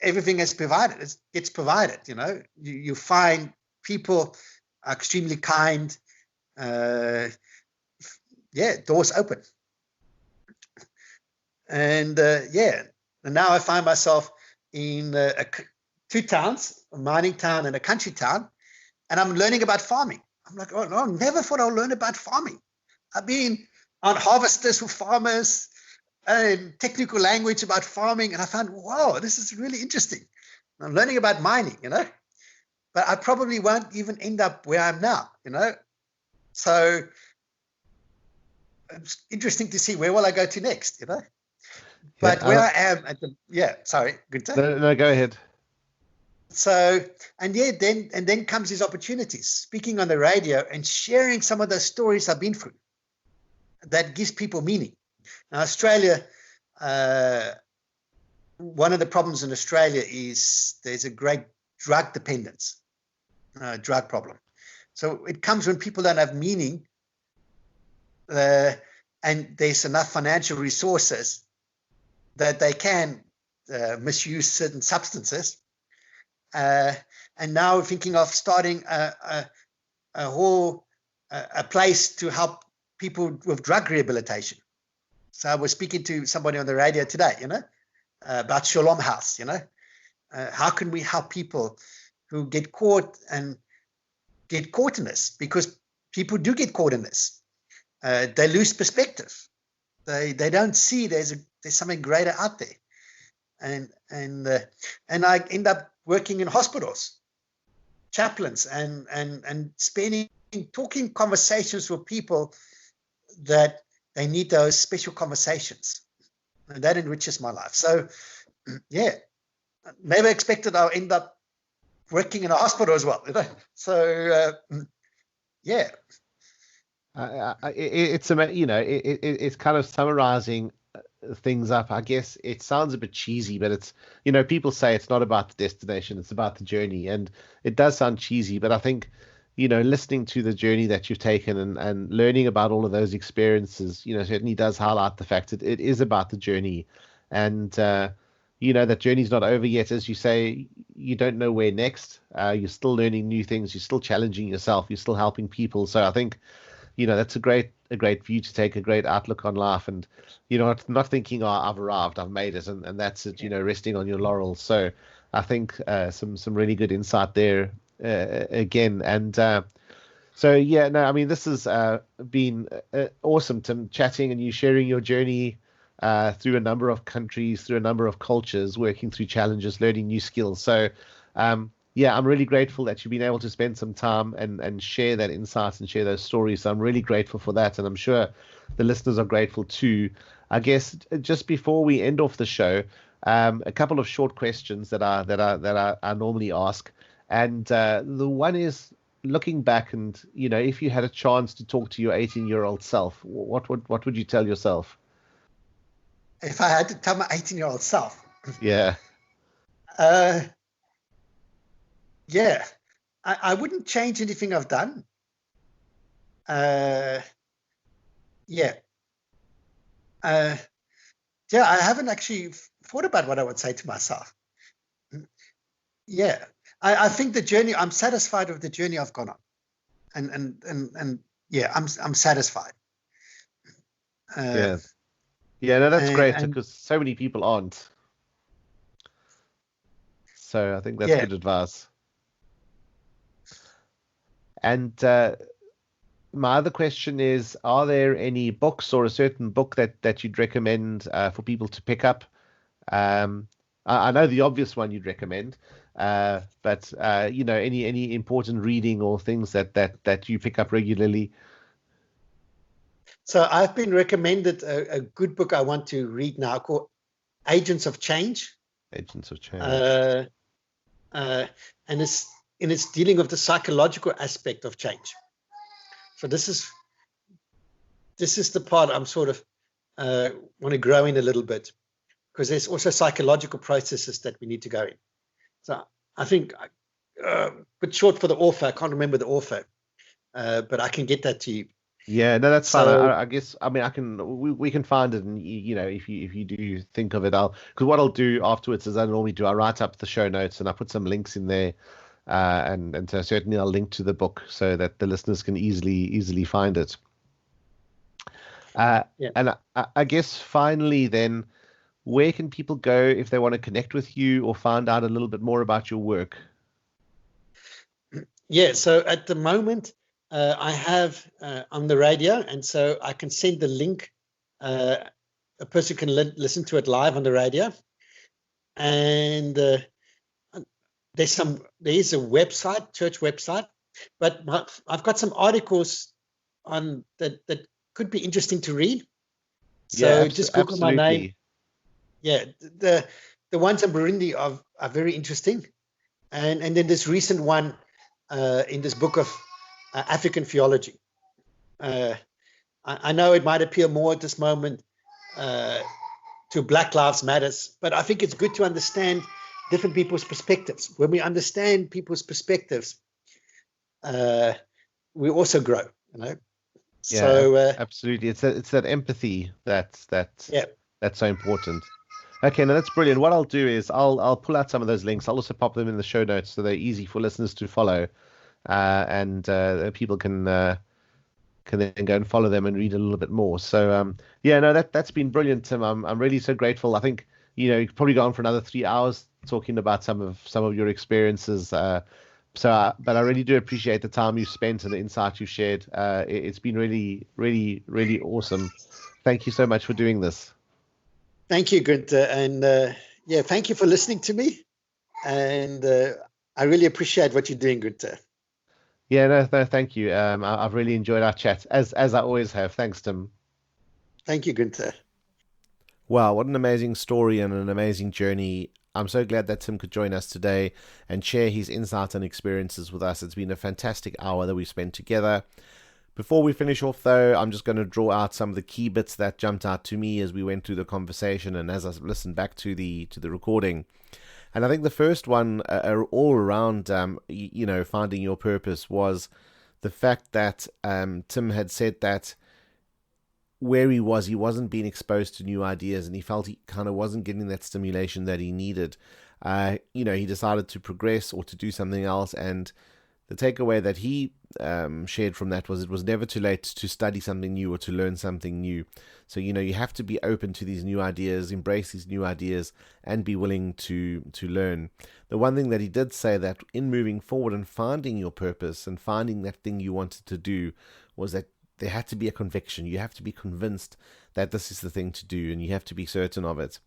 everything is provided. It's provided, you find people are extremely kind. Doors open. And and now I find myself in two towns, a mining town and a country town, and I'm learning about farming. I'm like, oh no, never thought I'll learn about farming. I've been on harvesters with farmers and technical language about farming, and I found, wow, this is really interesting. I'm learning about mining, but I probably won't even end up where I'm now, So it's interesting to see where will I go to next, But where I am at sorry, good time. No, go ahead. So, then comes these opportunities, speaking on the radio and sharing some of the stories I've been through. that gives people meaning. Now, Australia, one of the problems in Australia is there's a great drug dependence, drug problem. So it comes when people don't have meaning, and there's enough financial resources that they can misuse certain substances. And now we're thinking of starting a place to help people with drug rehabilitation. So I was speaking to somebody on the radio today, about Shalom House, how can we help people who get caught in this? Because people do get caught in this. They lose perspective. They don't see there's something greater out there. And I end up working in hospitals, chaplains, and talking conversations with people that they need those special conversations, and that enriches my life. So, yeah, never expected I'll end up working in a hospital as well. So, yeah. It's kind of summarizing things up. I guess it sounds a bit cheesy, but it's, people say it's not about the destination, it's about the journey. And it does sound cheesy, but I think, listening to the journey that you've taken and learning about all of those experiences, certainly does highlight the fact that it is about the journey. And, that journey's not over yet. As you say, you don't know where next. You're still learning new things. You're still challenging yourself. You're still helping people. So I think, that's a great view to take, a great outlook on life, and not thinking, I've arrived, I've made it, and that's it, resting on your laurels. So I think some really good insight there again. And this has been awesome, Tim, chatting and you sharing your journey through a number of countries, through a number of cultures, working through challenges, learning new skills. So I'm really grateful that you've been able to spend some time and share that insight and share those stories. So I'm really grateful for that. And I'm sure the listeners are grateful too. I guess just before we end off the show, a couple of short questions that I normally ask. And the one is, looking back and, if you had a chance to talk to your 18-year-old self, what would you tell yourself? If I had to tell my 18-year-old self? Yeah. Yeah, I wouldn't change anything I've done. I haven't actually thought about what I would say to myself. Yeah, I think the journey, I'm satisfied with the journey I've gone on. And I'm satisfied. No, that's great, because so many people aren't. So I think that's good advice. And my other question is, are there any books or a certain book that you'd recommend for people to pick up? I know the obvious one you'd recommend, but any important reading or things that you pick up regularly? So I've been recommended a good book I want to read now called Agents of Change. Agents of Change. And it's dealing with the psychological aspect of change. So this is the part I'm sort of want to grow in a little bit, because there's also psychological processes that we need to go in. So I think, but short for the author, I can't remember the author, but I can get that to you. Yeah, no, that's fine. I guess, we can find it, and if you do think of it, because what I'll do afterwards is I write up the show notes and I put some links in there, and so certainly I'll link to the book so that the listeners can easily find it. And I guess finally then, where can people go if they want to connect with you or find out a little bit more about your work? Yeah, so at the moment, I have on the radio, and so I can send the link. A person can listen to it live on the radio, and there's a website, church website, but I've got some articles on that could be interesting to read. So just Google my name. Yeah, the ones in Burundi are very interesting, and then this recent one in this book of African theology. I know it might appeal more at this moment to Black Lives Matters, but I think it's good to understand different people's perspectives. When we understand people's perspectives, we also grow, Yeah, So absolutely. It's that empathy that's yeah, so important. Okay, now that's brilliant. What I'll do is I'll pull out some of those links. I'll also pop them in the show notes so they're easy for listeners to follow, and people can then go and follow them and read a little bit more. So yeah, no, that's been brilliant, Tim. I'm really so grateful. I think you've probably gone for another 3 hours talking about some of your experiences. But I really do appreciate the time you've spent and the insight you've shared. It's been really, really, really awesome. Thank you so much for doing this. Thank you, Gunther, and thank you for listening to me. And I really appreciate what you're doing, Gunther. Yeah, no, thank you. I've really enjoyed our chat, as I always have. Thanks, Tim. Thank you, Gunther. Wow, what an amazing story and an amazing journey. I'm so glad that Tim could join us today and share his insights and experiences with us. It's been a fantastic hour that we've spent together. Before we finish off, though, I'm just going to draw out some of the key bits that jumped out to me as we went through the conversation and as I listened back to the recording. And I think the first one, all around, finding your purpose, was the fact that Tim had said that where he wasn't being exposed to new ideas, and he felt he kind of wasn't getting that stimulation that he needed. He decided to progress or to do something else, and the takeaway that he shared from that was it was never too late to study something new or to learn something new. So, you have to be open to these new ideas, embrace these new ideas, and be willing to learn. The one thing that he did say that in moving forward and finding your purpose and finding that thing you wanted to do was that there had to be a conviction. You have to be convinced that this is the thing to do, and you have to be certain of it.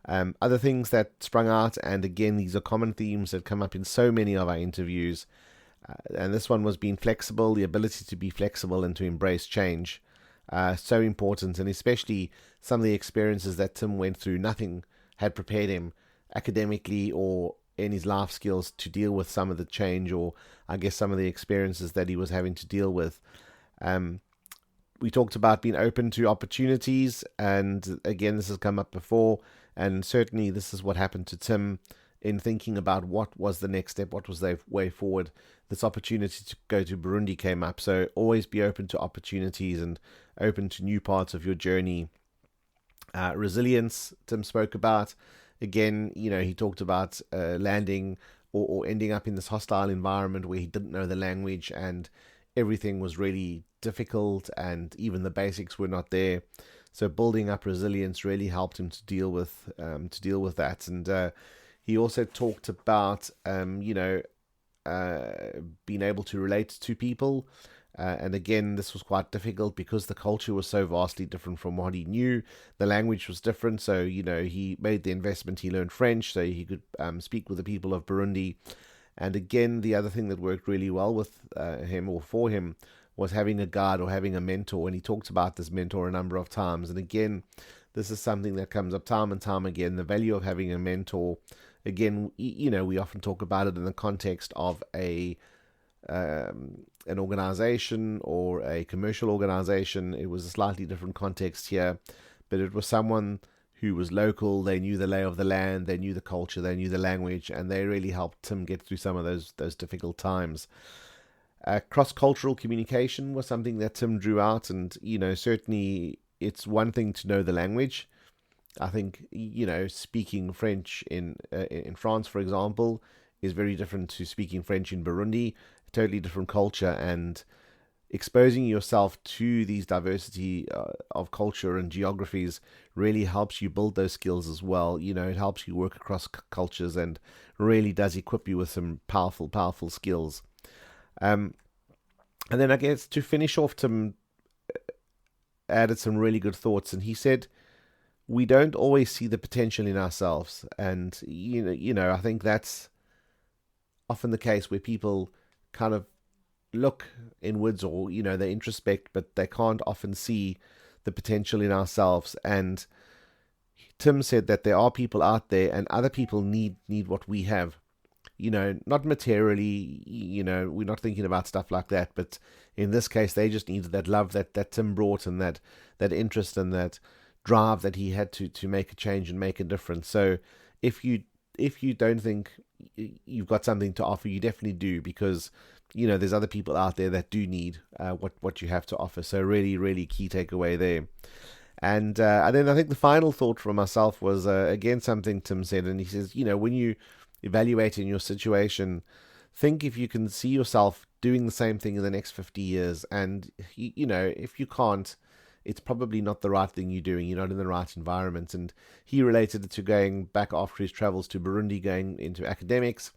Other things that sprung out, and again, these are common themes that come up in so many of our interviews, and this one was being flexible, the ability to be flexible and to embrace change. So important, and especially some of the experiences that Tim went through, nothing had prepared him academically or in his life skills to deal with some of the change, or I guess some of the experiences that he was having to deal with. We talked about being open to opportunities, and again, this has come up before, and certainly this is what happened to Tim in thinking about what was the next step, what was the way forward. This opportunity to go to Burundi came up, so always be open to opportunities and open to new parts of your journey. Resilience, Tim spoke about. Again, he talked about landing or ending up in this hostile environment where he didn't know the language and everything was really difficult and even the basics were not there. So building up resilience really helped him to deal with that. And he also talked about being able to relate to people. And again, this was quite difficult because the culture was so vastly different from what he knew. The language was different. So, he made the investment. He learned French so he could speak with the people of Burundi. And again, the other thing that worked really well with him or for him was having a guide or having a mentor. And he talked about this mentor a number of times. And again, this is something that comes up time and time again, the value of having a mentor. Again, we often talk about it in the context of an organization or a commercial organization. It was a slightly different context here, but it was someone who was local. They knew the lay of the land, they knew the culture, they knew the language, and they really helped Tim get through some of those difficult times. Cross-cultural communication was something that Tim drew out, and certainly it's one thing to know the language. I think speaking French in France, for example, is very different to speaking French in Burundi. Totally different culture, and exposing yourself to these diversity of culture and geographies really helps you build those skills as well. It helps you work across cultures and really does equip you with some powerful skills. And then I guess to finish off, Tim added some really good thoughts, and he said, we don't always see the potential in ourselves. And, I think that's often the case where people kind of look inwards or, they introspect, but they can't often see the potential in ourselves. And Tim said that there are people out there and other people need what we have. not materially, we're not thinking about stuff like that, but in this case, they just needed that love that Tim brought, and that interest and that drive that he had to make a change and make a difference. So if you don't think you've got something to offer, you definitely do, because there's other people out there that do need what you have to offer. So really, really key takeaway there. And then I think the final thought from myself was, again, something Tim said, and he says, when you evaluating your situation, think if you can see yourself doing the same thing in the next 50 years. And, if you can't, it's probably not the right thing you're doing. You're not in the right environment. And he related it to going back after his travels to Burundi, going into academics,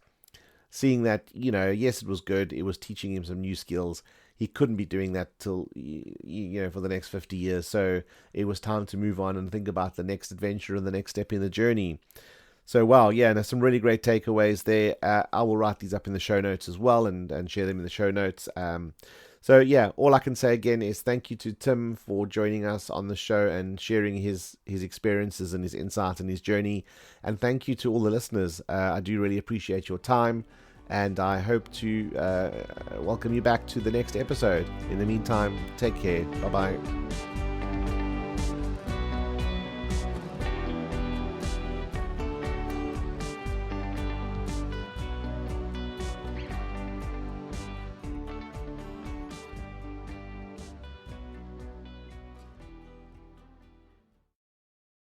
seeing that, yes, it was good. It was teaching him some new skills. He couldn't be doing that till, for the next 50 years. So it was time to move on and think about the next adventure and the next step in the journey. So, wow, yeah, and there's some really great takeaways there. I will write these up in the show notes as well and share them in the show notes. So, yeah, all I can say again is thank you to Tim for joining us on the show and sharing his experiences and his insight and his journey. And thank you to all the listeners. I do really appreciate your time, and I hope to welcome you back to the next episode. In the meantime, take care. Bye-bye.